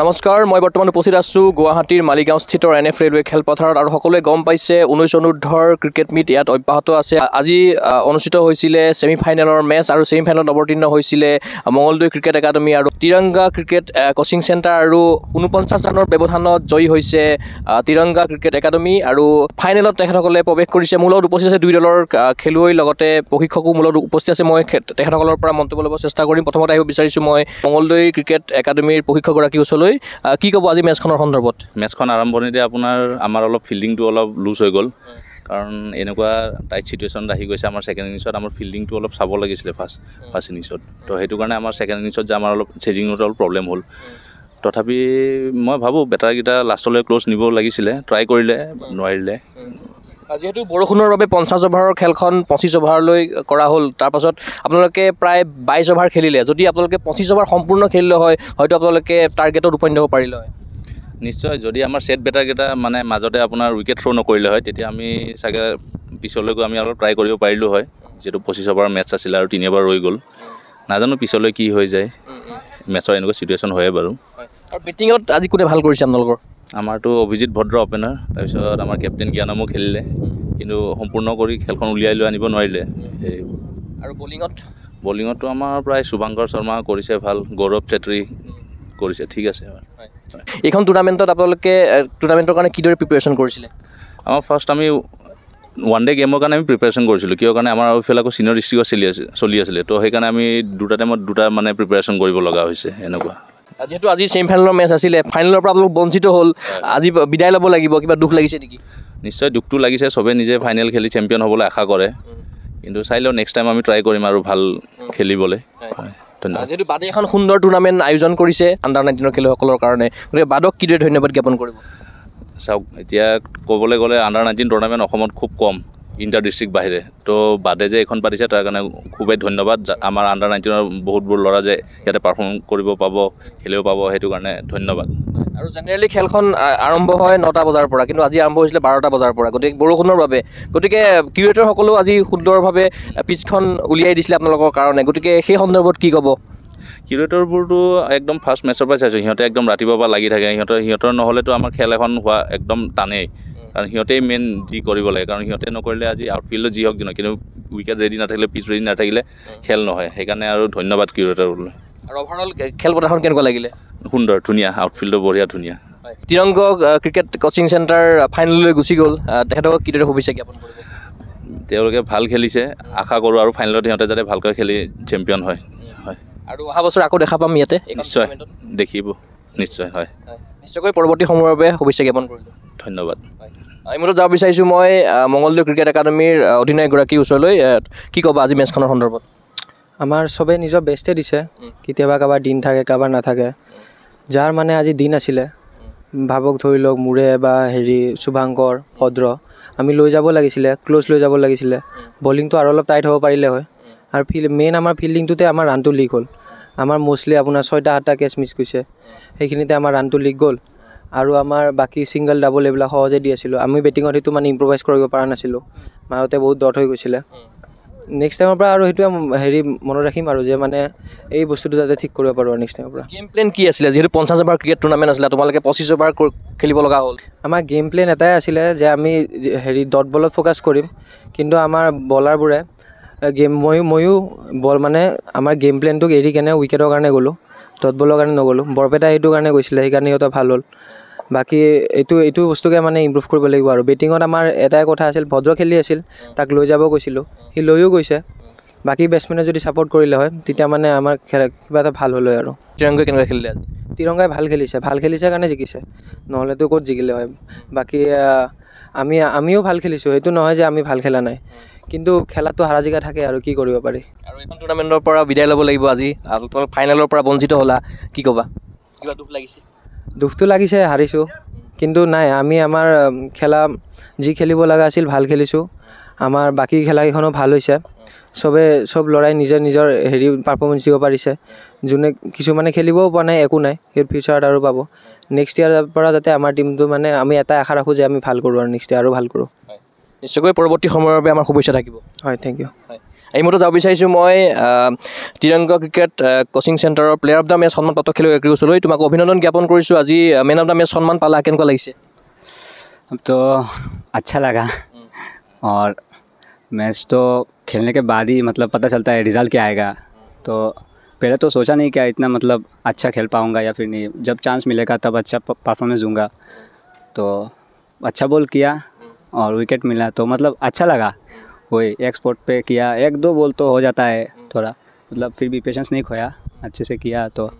নমস্কাৰ, মই বৰ্তমান উপস্থিত আছোঁ গুৱাহাটীৰ মালিগাঁওস্থিত NF ৰেলৱে খেলপথাৰত আৰু সকলোৱে গম পাইছে 19 অনুৰ্ধৰ ক্ৰিকেট মিট ইয়াত অব্যাহত আছে। আজি অনুষ্ঠিত হৈছিলে ছেমিফাইনেলৰ মেচ আৰু ছেমিফাইনেলত অৱতীৰ্ণ হৈছিলে মঙলদৈ ক্ৰিকেট একাডেমি আৰু তিৰংগা ক্ৰিকেট কোচিং চেণ্টাৰ আৰু 49 ৰানৰ ব্যৱধানত জয়ী হৈছে তিৰংগা ক্ৰিকেট একাডেমি আৰু ফাইনেলত তেখেতসকলে প্ৰৱেশ কৰিছে। মোৰ লগত উপস্থিত আছে দুই দলৰ খেলুৱৈ লগতে প্ৰশিক্ষকো মোৰ লগত উপস্থিত আছে। মই তেখেতসকলৰ পৰা মন্তব্য ল'ব চেষ্টা কৰিম। প্ৰথমতে আহিব বিচাৰিছোঁ মই মঙলদৈ ক্ৰিকেট একাডেমিৰ প্ৰশিক্ষকগৰাকী ওচৰলৈ। কি ক'ব আজি মেচখনৰ সন্দৰ্ভত? মেচখন আৰম্ভণিতে আমাৰ অলপ ফিল্ডিংটো অলপ লুজ হৈ গ'ল, কাৰণ এনেকুৱা টাইট চিটুৱেশ্যনত আহি গৈছে। আমাৰ ছেকেণ্ড ইনিংছত আমাৰ ফিল্ডিংটো অলপ চাব লাগিছিলে ফাৰ্ষ্ট ইনিংছত, তো সেইটো কাৰণে আমাৰ ছেকেণ্ড ইনিংছত যে আমাৰ অলপ চেজিঙত অলপ প্ৰব্লেম হ'ল। তথাপি মই ভাবোঁ বেটাৰকেইটা লাষ্টলৈ ক্ল'জ নিব লাগিছিলে, ট্ৰাই কৰিলে নোৱাৰিলে। যিহেতু বৰষুণৰ বাবে 50 অভাৰৰ খেলখন 25 অভাৰলৈ কৰা হ'ল, তাৰপাছত আপোনালোকে প্ৰায় 22 অভাৰ খেলিলে। যদি আপোনালোকে 25 অভাৰ সম্পূৰ্ণ খেলিলে হয়, হয়তো আপোনালোকে টাৰ্গেটত উপনীত হ'ব পাৰিলে হয়। নিশ্চয়, যদি আমাৰ ছেট বেটাৰকেইটা মানে মাজতে আপোনাৰ উইকেট থ্ৰ' নকৰিলে হয়, তেতিয়া আমি চাগে পিছলৈকো আমি অলপ ট্ৰাই কৰিব পাৰিলোঁ হয়। যিহেতু 25 অভাৰ মেটচ আছিলে আৰু 3 অভাৰ ৰৈ গ'ল, নাজানো পিছলৈ কি হৈ যায়। মেটচৰ এনেকুৱা চিটুৱেশ্যন হয়ে বাৰু। আৰু বেটিঙত আজি কোনে ভাল কৰিছে আপোনালোকৰ? আমাৰতো অভিজিত ভদ্ৰ অপেনাৰ, তাৰপিছত আমাৰ কেপ্টেইন জ্ঞানমো খেলিলে, কিন্তু সম্পূৰ্ণ কৰি খেলখন উলিয়াই লৈ আনিব নোৱাৰিলে। আৰু বলিঙততো আমাৰ প্ৰায় শুভাংকৰ শৰ্মা কৰিছে ভাল, গৌৰৱ চেত্ৰী কৰিছে, ঠিক আছে। এইখন টুৰ্ণামেণ্টৰ কাৰণে কিদৰে প্ৰিপেৰেশ্যন কৰিছিলে? আমাৰ ফাৰ্ষ্ট আমি ওৱান ডে গেমৰ কাৰণে আমি প্ৰিপেৰেশ্যন কৰিছিলোঁ, কিয় কাৰণে আমাৰ এইফালে আকৌ চিনিয়ৰ ডিষ্ট্ৰিক্টত চলি আছিলে, তো সেইকাৰণে আমি দুটা টাইমত মানে প্ৰিপেৰেশ্যন কৰিব লগা হৈছে এনেকুৱা। যিহেতু আজি ছেমিফাইনেলৰ মেচ আছিলে, ফাইনেলৰ পৰা আপোনালোক বঞ্চিত হ'ল, আজি বিদায় ল'ব লাগিব, কিবা দুখ লাগিছে নেকি? নিশ্চয় দুখটো লাগিছে, চবে নিজে ফাইনেল খেলি চেম্পিয়ন হ'বলৈ আশা কৰে, কিন্তু চাই লওঁ নেক্সট টাইম আমি ট্ৰাই কৰিম আৰু ভাল খেলিবলৈ। ধন্যবাদ। যিহেতু বাদে এখন সুন্দৰ টুৰ্ণামেণ্ট আয়োজন কৰিছে আণ্ডাৰ-19 খেলুৱৈসকলৰ কাৰণে, গতিকে বাদক কিদৰে ধন্যবাদ জ্ঞাপন কৰিব? চাওক, এতিয়া ক'বলৈ গ'লে আণ্ডাৰ-19 টুৰ্ণামেণ্ট অসমত খুব কম, ইণ্টাৰ ডিষ্ট্ৰিক্ট বাহিৰে, তো বাদে যে এইখন পাতিছে তাৰ কাৰণে খুবেই ধন্যবাদ। আমাৰ আণ্ডাৰ-19ৰ বহুতবোৰ ল'ৰা যে ইয়াতে পাৰফৰ্ম কৰিব পাব, খেলিব পাব, সেইটো কাৰণে ধন্যবাদ। আৰু জেনেৰেলি খেলখন আৰম্ভ হয় 9টা বজাৰ পৰা, কিন্তু আজি আৰম্ভ হৈছিলে 12টা বজাৰ পৰা, গতিকে বৰষুণৰ বাবে। গতিকে কিউৰেটৰসকলেও আজি সুন্দৰভাৱে পিচখন উলিয়াই দিছিলে আপোনালোকৰ কাৰণে, গতিকে সেই সন্দৰ্ভত কি ক'ব? কিউৰেটৰবোৰতো একদম ফাৰ্ষ্ট মেচৰ পৰাই চাইছোঁ, সিহঁতে একদম ৰাতিপুৱাৰ পৰা লাগি থাকে। সিহঁতৰ নহ'লেতো আমাৰ খেল এখন হোৱা একদম টানেই, কাৰণ সিহঁতেই মেইন যি কৰিব লাগে, কাৰণ সিহঁতে নকৰিলে আজি আউটফিল্ডত যি হওক যি নহয়, কিন্তু উইকেট ৰেডি নাথাকিলে, পিচ ৰেডি নাথাকিলে খেল নহয়। সেইকাৰণে আৰু ধন্যবাদ কিউৰেটৰলৈ। আৰু অভাৰঅল খেলপথাৰখন কেনেকুৱা লাগিলে? সুন্দৰ, ধুনীয়া, আউটফিল্ডো বঢ়িয়া ধুনীয়া। তিৰংগ ক্ৰিকেট কোচিং চেণ্টাৰ ফাইনেললৈ গুচি গ'ল, তেখেতক কিদৰে শুভেচ্ছা জ্ঞাপন কৰিব? তেওঁলোকে ভাল খেলিছে, আশা কৰোঁ আৰু ফাইনেলত সিহঁতে যাতে ভালকৈ খেলি চেম্পিয়ন হয়। আৰু অহা বছৰ আকৌ দেখা পাম ইয়াতে? নিশ্চয় দেখিব, নিশ্চয়। নিশ্চয়কৈ পৰৱৰ্তী সময়ৰ বাবে শুভেচ্ছা জ্ঞাপন কৰিলোঁ। ধন্যবাদ। এই মুহূৰ্তত যাব বিচাৰিছোঁ মই মঙলদৈ ক্ৰিকেট একাডেমীৰ অধিনায়কগৰাকীৰ ওচৰলৈ। কি ক'বা আজি মেচখনৰ সন্দৰ্ভত? আমাৰ চবেই নিজৰ বেষ্টে দিছে, কেতিয়াবা কাৰোবাৰ দিন থাকে, কাৰোবাৰ নাথাকে। যাৰ মানে আজি দিন আছিলে, ভাবক ধৰি লওক মোৰে বা শুভাংকৰ, ভদ্ৰ, আমি লৈ যাব লাগিছিলে, ক্ল'জ লৈ যাব লাগিছিলে। বলিংটো আৰু অলপ টাইট হ'ব পাৰিলে হয়, আৰু মেইন আমাৰ ফিল্ডিংটোতে আমাৰ ৰানটো লিক হ'ল। আমাৰ মষ্টলি আপোনাৰ 6টা-7টা কেচ মিছ গৈছে, সেইখিনিতে আমাৰ ৰানটো লিক গ'ল। আৰু আমাৰ বাকী ছিংগল ডাবল এইবিলাক সহজে দি আছিলোঁ। আমি বেটিঙত সেইটো মানে ইম্প্ৰভাইজ কৰিব পৰা নাছিলোঁ, মাজতে বহুত ডট হৈ গৈছিলে। নেক্সট টাইমৰ পৰা আৰু সেইটোৱে মনত ৰাখিম আৰু যে মানে এই বস্তুটো যাতে ঠিক কৰিব পাৰোঁ আৰু নেক্সট টাইমৰ পৰা। গেম প্লেন কি আছিলে? যিহেতু 50 অভাৰ ক্ৰিকেট টুৰ্ণামেণ্ট আছিলে, তোমালোকে 25 অভাৰ খেলিব লগা হ'ল। আমাৰ গেম প্লেন এটাই আছিলে যে আমি ডট বলত ফ'কাছ কৰিম, কিন্তু আমাৰ বলাৰবোৰে ময়ো বল মানে আমাৰ গেম প্লেনটোক এৰি কেনে উইকেটৰ কাৰণে গ'লোঁ, ডট বলৰ কাৰণে নগ'লোঁ। বৰপেটা সেইটো কাৰণে গৈছিলে, সেইকাৰণে সিহঁতৰ ভাল হ'ল। বাকী এইটো বস্তুকে মানে ইম্প্ৰুভ কৰিব লাগিব। আৰু বেটিঙত আমাৰ এটাই কথা আছিল, ভদ্ৰ খেলি আছিল, তাক লৈ যাব কৈছিলোঁ, সি লৈও গৈছে। বাকী বেটছমেনে যদি ছাপোৰ্ট কৰিলে হয়, তেতিয়া মানে আমাৰ কিবা এটা ভাল হ'ল হয়। আৰু তিৰংগাই কেনেকৈ খেলিলে আজি? তিৰংগাই ভাল খেলিছে কাৰণে জিকিছে, নহ'লেতো ক'ত জিকিলে হয়। বাকী আমিও ভাল খেলিছোঁ, সেইটো নহয় যে আমি ভাল খেলা নাই, কিন্তু খেলাটো হাৰা জিকা থাকে আৰু কি কৰিব পাৰি। আৰু এইখন টুৰ্ণামেণ্টৰ পৰা বিদায় ল'ব লাগিব আজি, আৰু তোমালোক ফাইনেলৰ পৰা বঞ্চিত হ'লা, কি ক'বা? কিবা দুখ লাগিছে? দুখটো লাগিছে, হাৰিছোঁ, কিন্তু নাই, আমি আমাৰ যি খেলিব লগা আছিল ভাল খেলিছোঁ। আমাৰ বাকী খেলাকেইখনো ভাল হৈছে, চব ল'ৰাই নিজৰ পাৰফৰ্মেঞ্চ দিব পাৰিছে। যোনে কিছুমানে খেলিবও পোৱা নাই, একো নাই, সেই ফিউচাৰত আৰু পাব। নেক্সট ইয়াৰৰ পৰা যাতে আমাৰ টিমটো মানে আমি এটা আশা ৰাখোঁ যে আমি ভাল কৰোঁ, আৰু নেক্সট ইয়াৰ আৰু ভাল কৰোঁ। নিশ্চয়কৈ পৰৱৰ্তী সময়ৰ বাবে আমাৰ শুভেচ্ছা থাকিব। হয়, থেংক ইউ। হয়, এই মুহূৰ্তত যাব বিচাৰিছোঁ মই ত্ৰিৰংগ ক্ৰিকেট কোচিং চেণ্টাৰৰ প্লেয়াৰ অফ দ্য মেচ সন্মানপ্ৰাপ্ত খেলুৱৈ এগ্ৰি ওচৰলৈ তোমাক অভিনন্দন জ্ঞাপন কৰিছোঁ। আজি মেন অফ দ্য মেচ সন্মান পালা, কেনেকুৱা লাগিছে? अब तो अच्छा लगा और मैच तो खेलने के बाद ही मतलब पता चलता है रिज़ल्ट क्या आएगा। तो पहले तो सोचा नहीं क्या इतना मतलब अच्छा खेल पाऊँगा या फिर नहीं, जब चांस मिलेगा तब अच्छा परफॉर्मेंस दूंगा। तो अच्छा बॉल किया और विकेट मिला तो मतलब अच्छा लगा। वही एक स्पॉट पे किया, 1-2 बॉल तो हो जाता है थोड़ा, मतलब फिर भी पेशेंस नहीं खोया, अच्छे से किया तो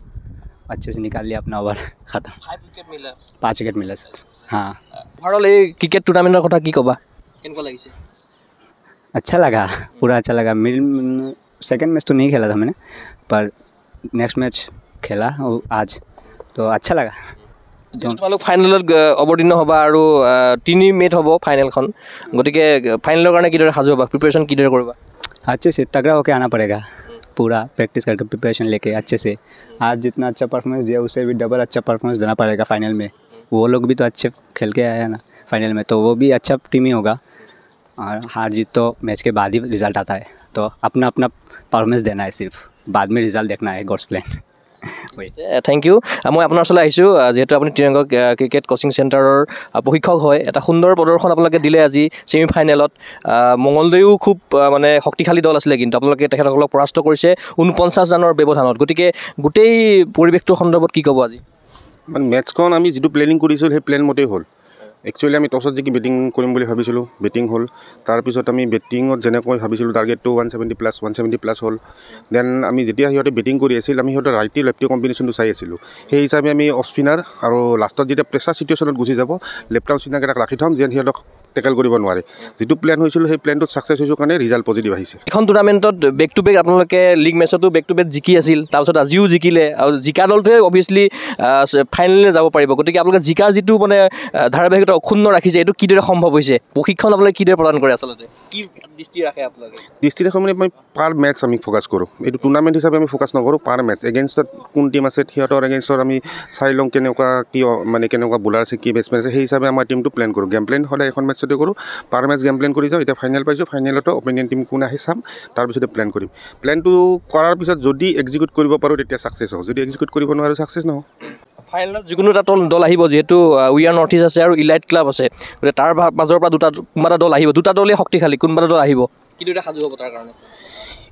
अच्छे से निकाल लिया अपना ओवर ख़त्म। 5 विकेट मिला सर। हाँ, ভাৰতল এই ক্ৰিকেট টুৰ্ণামেণ্টৰ কথা কি ক'বা, কেনেকুৱা লাগিছে? अच्छा लगा, पूरा अच्छा लगा। सेकंड मैच तो नहीं खेला था मैंने, पर नेक्स्ट मैच खेला आज, तो अच्छा लगा। তোমালোক ফাইনেলত অৱতীৰ্ণ হ'বা আৰু 3 মে'ত হ'ব ফাইনেলখন, গতিকে ফাইনেলৰ কাৰণে কিদৰে সাজু হ'বা, প্ৰিপেৰেশ্যন কিদৰে কৰিবা? अच्छे से तगड़ा होके आना पड़ेगा, पूरा प्रैक्टिस करके प्रिपरेशन लेके अच्छे से। आज जितना अच्छा परफॉर्मेंस दिया उससे भी डबल अच्छा परफॉर्मेंस देना पड़ेगा फाइनल में। वो लोग भी तो अच्छे खेल के आए हैं ना फाइनल में, तो वो भी अच्छा टीम ही होगा। और हार जीत तो मैच के बाद ही रिज़ल्ट आता है, तो अपना अपना परफॉर्मेंस देना है, सिर्फ बाद में रिज़ल्ट देखना है, गॉड्स प्लान। Thank U. মই আপোনাৰ ওচৰলৈ আহিছোঁ, যিহেতু আপুনি ত্ৰিৰংগ ক্ৰিকেট কোচিং চেণ্টাৰৰ প্ৰশিক্ষক হয়। এটা সুন্দৰ প্ৰদৰ্শন আপোনালোকে দিলে আজি ছেমি ফাইনেলত। মঙলদৈও খুব মানে শক্তিশালী দল আছিলে, কিন্তু আপোনালোকে তেখেতসকলক পৰাস্ত কৰিছে 49 ৰানৰ ব্যৱধানত। গতিকে গোটেই পৰিৱেশটোৰ সন্দৰ্ভত কি ক'ব আজি? মানে মেটচখন আমি যিটো প্লেনিং কৰিছিলোঁ সেই প্লেন মতেই হ'ল। একচুৱেলি আমি টছত জিকি বেটিং কৰিম বুলি ভাবিছিলোঁ, বেটিং হ'ল। তাৰপিছত আমি বেটিঙত যেনেকৈ ভাবিছিলোঁ টাৰ্গেটটো 170+ হ'ল। দেন আমি যেতিয়া সিহঁতে বেটিং কৰি আছিল, আমি সিহঁতৰ ৰাইটি লেফটি কম্বিনেশ্যনটো চাই আছিলোঁ। সেই হিচাপে আমি অফ স্পিনাৰ আৰু লাষ্টত যেতিয়া প্ৰেছাৰ চিটুৱেশ্যনত গুচি যাব, লেফ্ট আৰ্ম স্পিনাৰকেইটাক ৰাখি থ'ম, যেন সিহঁতক টেকেল কৰিব নোৱাৰে। যিটো প্লেন হৈছিল সেই প্লেনটোত ছাকচেছ হৈছোঁ কাৰণে ৰিজাল্ট পজিটিভ আহিছে। এখন টুৰ্ণামেণ্টত বেক টু বেক আপোনালোকে লীগ মেচতো বেক টু বেক জিকি আছিল, তাৰপিছত আজিও জিকিলে, আৰু জিকা দলটোৱে অভিয়াছলি ফাইনেললৈ যাব পাৰিব। গতিকে আপোনালোকে জিকাৰ যিটো মানে ধাৰাবাহিকতা অক্ষুণ্ণ ৰাখিছে, এইটো কিদৰে সম্ভৱ হৈছে? প্ৰশিক্ষণ আপোনালোকে কিদৰে প্ৰদান কৰে, আচলতে কি দৃষ্টি ৰাখে আপোনালোকে? দৃষ্টি ৰাখে মানে মই পাৰ মেটচ আমি ফ'কাছ কৰোঁ। এইটো টুৰ্ণামেণ্ট হিচাপে আমি ফ'কাছ নকৰোঁ, পাৰ মেটচ এগেইনষ্টত কোন টিম আছে সিহঁতৰ এগেইনষ্টত আমি চাই লওঁ কেনেকুৱা কি মানে কেনেকুৱা বলাৰ আছে, কি বেটছমেন আছে, সেই হিচাপে আমাৰ টিমটো প্লেন কৰোঁ। গেম প্লেন সদায় এখন মেটচতে কৰোঁ, পাৰ মেটচ গেম প্লেন কৰি যাওঁ। এতিয়া ফাইনেল পাইছোঁ, ফাইনেলতো অপ'নেণ্ট টিম কোন আহে চাম, তাৰপিছতে প্লেন কৰিম। প্লেনটো কৰাৰ পিছত যদি এক্সিকিউট কৰিব পাৰোঁ তেতিয়া ছাকচেছ হ'ব, যদি এক্সিকিউট কৰিব নোৱাৰোঁ ছাকচেছ নহওঁ। ফাইনেলত যিকোনো এটা দল আহিব, যিহেতু উই আৰ নৰ্থ ইষ্ট আছে আৰু ইলাইট ক্লাব আছে, গতিকে তাৰ মাজৰ পৰা কোনোবা এটা দল আহিব, দুটা দলেই শক্তিশালী, কোনোবা এটা দল আহিব, কিদৰে সাজু হ'ব তাৰ কাৰণে?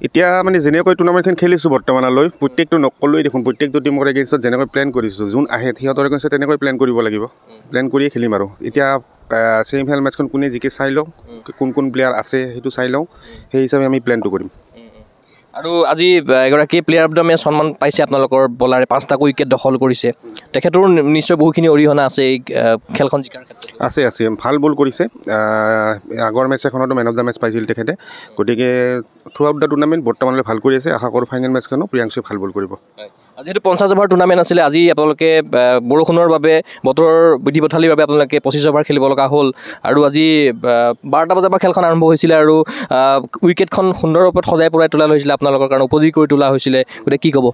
এতিয়া মানে যেনেকৈ টুৰ্ণামেণ্টখন খেলিছোঁ বৰ্তমানলৈ, প্ৰত্যেকটো নকলোৱেই দেখোন, প্ৰত্যেকটো টিমৰ এগেইনষ্টত যেনেকৈ প্লেন কৰিছোঁ, যোন আহে সিহঁতৰ এগেইনষ্টত তেনেকৈ প্লেন কৰিব লাগিব, প্লেন কৰিয়ে খেলিম। আৰু এতিয়া ছেমি ফাইনেল মেটচখন কোনে জিকে চাই লওঁ, কোন কোন প্লেয়াৰ আছে সেইটো চাই লওঁ, সেই হিচাপে আমি প্লেনটো কৰিম। আৰু আজি এগৰাকী প্লেয়াৰ অফ দ্য মেচ সন্মান পাইছে আপোনালোকৰ বলাৰে, 5টা উইকেট দখল কৰিছে, তেখেতৰো নিশ্চয় বহুখিনি অৰিহণা আছে এই খেলখন জিকাৰ ক্ষেত্ৰত। আছে, ভাল বল কৰিছে। আগৰ মেটচ এখনতো মেন অফ দ্য মেচ পাইছিল তেখেতে। গতিকে থ্ৰু আউট দ্য টুৰ্ণামেণ্ট বৰ্তমানলৈ ভাল কৰি আছে, আশা কৰোঁ ফাইনেল মেটচখনো প্ৰিয়াংশুৱে ভাল বল কৰিব। যিহেতু 50 অভাৰ টুৰ্ণামেণ্ট আছিলে, আজি আপোনালোকে বৰষুণৰ বাবে, বতৰৰ বিধিপথালিৰ বাবে আপোনালোকে 25 অভাৰ খেলিব লগা হ'ল। আৰু আজি 12টা বজাৰ পৰা খেলখন আৰম্ভ হৈছিলে, আৰু উইকেটখন সুন্দৰ ৰূপত সজাই পৰাই তোলা হৈছিলে, আপোনালোকৰ কাৰণে উপযোগী কৰি তোলা হৈছিলে। গতিকে কি ক'ব?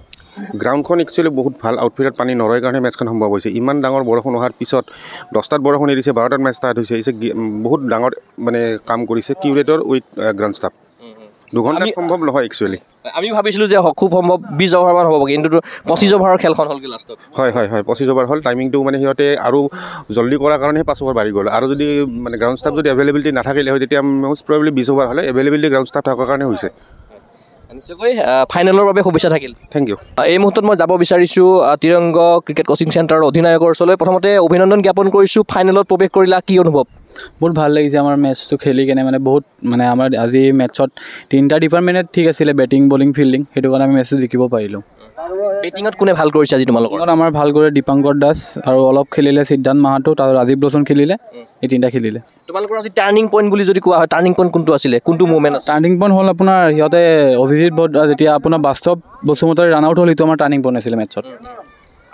গ্ৰাউণ্ডখন একচুৱেলি বহুত ভাল, আউটফিল্ডত পানী নৰয় কাৰণে মেটচখন সম্ভৱ হৈছে। ইমান ডাঙৰ বৰষুণ অহাৰ পিছত 10টাত বৰষুণ এৰিছে, 12টাত মেচ ষ্টাৰ্ট হৈছে, বহুত ডাঙৰ মানে কাম কৰিছে কিউৰেটৰ উইথ গ্ৰাউণ্ড ষ্টাফ। 2 ঘণ্টাত সম্ভৱ নহয় একচুৱেলি। আমি ভাবিছিলোঁ যে খুব সম্ভৱ 20 অভাৰমান হ'ব, কিন্তু 25 অভাৰৰ খেলখন হ'লগৈ লাষ্টত। হয়, 25 অভাৰ হ'ল। টাইমিংটো মানে সিহঁতে আৰু জল্দি কৰাৰ কাৰণেহে 5 অভাৰ বাঢ়ি গ'ল। আৰু যদি মানে গ্ৰাউণ্ড ষ্টাফ যদি এভেইলেবিলিটি নাথাকিলে হয়, তেতিয়া মষ্ট প্ৰবেবলি 20 অভাৰ হ'লে। এভেইলেবিলিটি গ্ৰাউণ্ড ষ্টাফ থকাৰ কাৰণে হৈছে। নিশ্চয়কৈ ফাইনেলৰ বাবে শুভেচ্ছা থাকিল। Thank you. এই মুহূৰ্তত মই যাব বিচাৰিছোঁ ত্ৰিৰংগ ক্ৰিকেট কোচিং চেণ্টাৰৰ অধিনায়কৰ ওচৰলৈ। প্ৰথমতে অভিনন্দন জ্ঞাপন কৰিছোঁ, ফাইনেলত প্ৰৱেশ কৰিলা, কি অনুভৱ? বহুত ভাল লাগিছে আমাৰ মেটচটো খেলি কেনে, মানে বহুত মানে আমাৰ আজি মেটচত 3টা ডিপাৰ্টমেণ্টত ঠিক আছিলে, বেটিং, বলিং, ফিল্ডিং, সেইটো কাৰণে আমি মেটচটো জিকিব পাৰিলোঁ। বেটিঙত কোনে ভাল কৰিছে আজি তোমালোকৰ? আমাৰ ভাল কৰে দীপাংকৰ দাস, আৰু অলপ খেলিলে সিদ্ধান্ত মাহাতো, তাৰ ৰাজীৱ লোচন খেলিলে, এই 3টা খেলিলে। তোমালোকৰ আজি টাৰ্ণিং পইণ্ট বুলি যদি কোৱা হয়, টাৰ্ণিং পইণ্ট কোনটো আছিলে, কোনটো মুভমেণ্ট আছে? টাৰ্ণিং পইণ্ট হ'ল আপোনাৰ সিহঁতে অভিজিত যেতিয়া আপোনাৰ বাস্তৱ বসুমতাৰী ৰান আউট হ'ল, সেইটো আমাৰ টাৰ্ণিং পইণ্ট আছিলে মেটচত।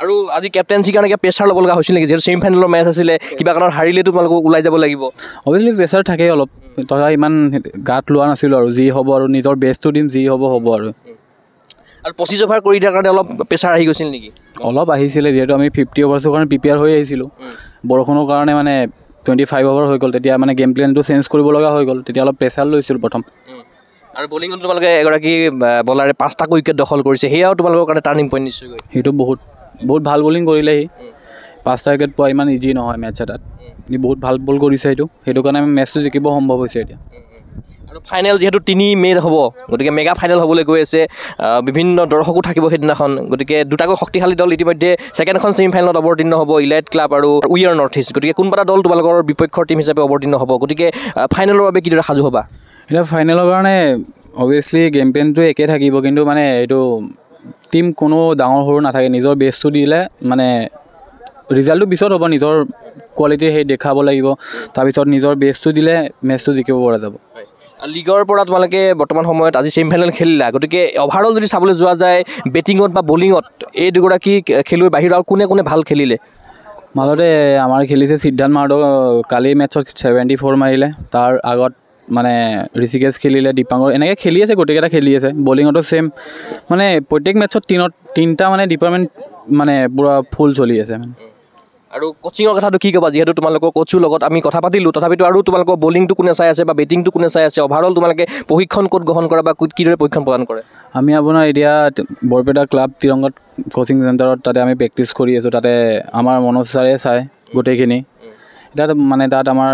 আৰু আজি কেপ্টেঞ্চিৰ কাৰণে কিবা প্ৰেছাৰ ল'ব লগা হৈছিল নেকি? যিহেতু ছেমি ফাইনেলৰ মেচ আছিলে, কিবা কাৰণত হাৰিলেতো তোমালোকক ওলাই যাব লাগিব। অভিয়াছলি প্ৰেছাৰ থাকেই অলপ, তথা ইমান গাত লোৱা নাছিলোঁ, আৰু যি হ'ব আৰু নিজৰ বেষ্টটো দিম, যি হ'ব হ'ব। আৰু 25 অভাৰ কৰি দিয়াৰ কাৰণে অলপ প্ৰেছাৰ আহি গৈছিল নেকি? অলপ আহিছিলে, যিহেতু আমি 50 অভাৰ্ছৰ কাৰণে প্ৰিপেয়াৰ হৈ আহিছিলোঁ। বৰষুণৰ কাৰণে মানে 25 অভাৰ হৈ গ'ল তেতিয়া মানে গেম প্লেনটো চেঞ্জ কৰিব লগা হৈ গ'ল তেতিয়া অলপ প্ৰেছাৰ লৈছিলোঁ প্ৰথম আৰু বলিঙত তোমালোকে এগৰাকী বলাৰে 5টা উইকেট দখল কৰিছে সেয়াও তোমালোকৰ কাৰণে টাৰ্ণিং পইণ্ট নিশ্চয়কৈ সেইটো বহুত ভাল বলিং কৰিলে সি 5টা উইকেট পোৱা ইমান ইজি নহয় মেটচ এটাত সি বহুত ভাল বল কৰিছে সেইটো কাৰণে আমি মেটচটো জিকিব সম্ভৱ হৈছে এতিয়া আৰু ফাইনেল যিহেতু 3 মে'ত হ'ব গতিকে মেগা ফাইনেল হ'বলৈ গৈ আছে বিভিন্ন দৰ্শকো থাকিব সেইদিনাখন গতিকে দুটাকৈ শক্তিশালী দল ইতিমধ্যে ছেকেণ্ডখন ছেমি ফাইনেলত অৱতীৰ্ণ হ'ব ইলাইট ক্লাব আৰু উই আৰ নৰ্থ ইষ্ট গতিকে কোনোবা এটা দল তোমালোকৰ বিপক্ষৰ টীম হিচাপে অৱতীৰ্ণ হ'ব গতিকে ফাইনেলৰ বাবে কিদৰে সাজু হ'বা এতিয়া ফাইনেলৰ কাৰণে অভিয়াছলি গেম প্লেনটো একে থাকিব কিন্তু মানে এইটো টীম কোনো ডাঙৰ সৰু নাথাকে নিজৰ বেষ্টটো দিলে মানে ৰিজাল্টটো পিছত হ'ব নিজৰ কোৱালিটি সেই দেখাব লাগিব তাৰপিছত নিজৰ বেষ্টটো দিলে মেটচটো জিকিব পৰা যাব লীগৰ পৰা তোমালোকে বৰ্তমান সময়ত আজি ছেমি ফাইনেল খেলিলা গতিকে অভাৰঅল যদি চাবলৈ যোৱা যায় বেটিঙত বা বলিঙত এই দুগৰাকী খেলুৱৈ বাহিৰ আৰু কোনে ভাল খেলিলে মাজতে আমাৰ খেলিছে সিদ্ধান্ত মাৰ্ডো কালি মেটচত 74 মাৰিলে তাৰ আগত মানে ঋষিকেশ খেলিলে দীপাংকৰ এনেকৈ খেলি আছে গোটেইকেইটা খেলি আছে বলিঙতো ছেম মানে প্ৰত্যেক মেটচত তিনিটা মানে ডিপাৰ্টমেণ্ট মানে পূৰা ফুল চলি আছে মানে আৰু কোচিঙৰ কথাটো কি ক'বা যিহেতু তোমালোকৰ কোচৰ লগত আমি কথা পাতিলোঁ তথাপিতো আৰু তোমালোকৰ বলিংটো কোনে চাই আছে বা বেটিংটো কোনে চাই আছে অভাৰঅল তোমালোকে প্ৰশিক্ষণ ক'ত গ্ৰহণ কৰা বা কিদৰে প্ৰশিক্ষণ প্ৰদান কৰে আমি আপোনাৰ এতিয়া বৰপেটা ক্লাব তিৰংগত কোচিং চেণ্টাৰত তাতে আমি প্ৰেক্টিচ কৰি আছোঁ তাতে আমাৰ মনোজ ছাৰে চায় গোটেইখিনি এতিয়া মানে তাত আমাৰ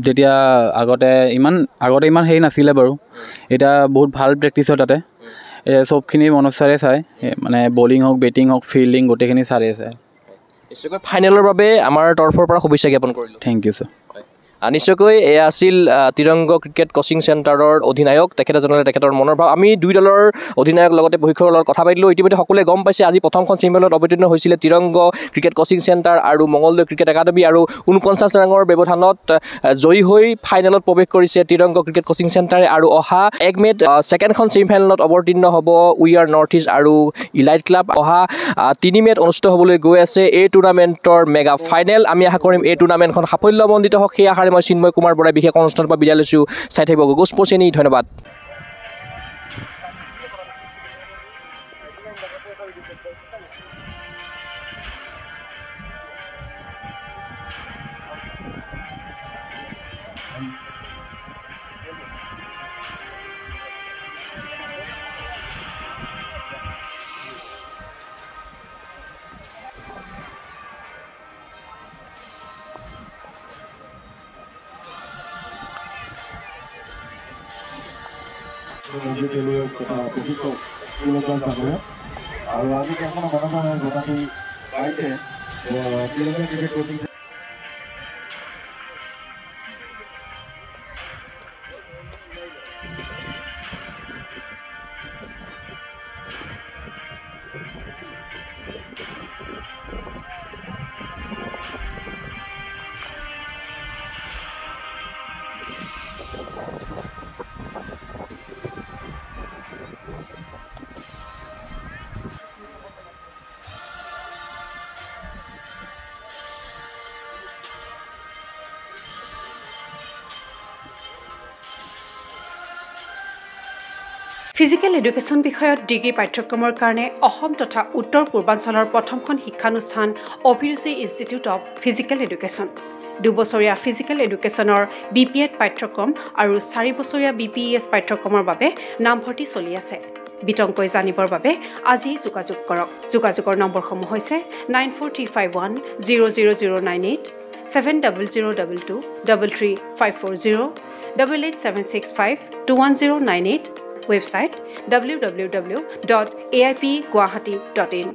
যেতিয়া আগতে ইমান হেৰি নাছিলে বাৰু এতিয়া বহুত ভাল প্ৰেক্টিচ হয় তাতে চবখিনি মনোজ ছাৰে চায় মানে বলিং হওক বেটিং হওক ফিল্ডিং গোটেইখিনি ছাৰে চায় নিশ্চয়কৈ ফাইনেলৰ বাবে আমাৰ তৰফৰ পৰা শুভেচ্ছা জ্ঞাপন কৰিলোঁ থেংক ইউ ছাৰ নিশ্চয়কৈ এয়া আছিল তিৰংগ ক্ৰিকেট কোচিং চেণ্টাৰৰ অধিনায়ক তেখেতে জনালে তেখেতৰ মনৰ ভাৱ আমি দুই দলৰ অধিনায়ক লগতে প্ৰশিক্ষকৰ লগত কথা পাতিলোঁ ইতিমধ্যে সকলোৱে গম পাইছে আজি প্ৰথমখন ছেমিফাইনেলত অৱতীৰ্ণ হৈছিলে তিৰংগ ক্ৰিকেট কোচিং চেণ্টাৰ আৰু মঙলদৈ ক্ৰিকেট একাডেমী আৰু 49 ৰানৰ ব্যৱধানত জয়ী হৈ ফাইনেলত প্ৰৱেশ কৰিছে তিৰংগ ক্ৰিকেট কোচিং চেণ্টাৰে আৰু অহা 1 মে'ত ছেকেণ্ডখন ছেমিফাইনেলত অৱতীৰ্ণ হ'ব উই আৰ নৰ্থ ইষ্ট আৰু ইলাইট ক্লাব অহা 3 মে'ত অনুষ্ঠিত হ'বলৈ গৈ আছে এই টুৰ্ণামেণ্টৰ মেগা ফাইনেল আমি আশা কৰিম এই টুৰ্ণামেণ্টখন সাফল্যমণ্ডিত হওক সেই আশাৰে মই চিন্ময় কুমাৰ বৰাই বিশেষ অনুষ্ঠানৰ পৰা বিদায় লৈছোঁ চাই থাকিব গগৌজ পচেনি ধন্যবাদ আৰু আজি এখন মনোনয়ন ঘটাটো পাইছে ক্ৰিকেট কোচিং ফিজিকেল এডুকেশ্যন বিষয়ত ডিগ্ৰী পাঠ্যক্ৰমৰ কাৰণে অসম তথা উত্তৰ পূৰ্বাঞ্চলৰ প্ৰথমখন শিক্ষানুষ্ঠান অভিৰুচি ইনষ্টিটিউট অৱ ফিজিকেল এডুকেশ্যন 2 বছৰীয়া ফিজিকেল এডুকেশ্যনৰ BPEd পাঠ্যক্ৰম আৰু 4 বছৰীয়া BPES পাঠ্যক্ৰমৰ বাবে নামভৰ্তি চলি আছে বিতংকৈ জানিবৰ বাবে আজি যোগাযোগ কৰক যোগাযোগৰ নম্বৰসমূহ হৈছে 9435100098 700222 33540 88765210998 website www.aipguwahati.in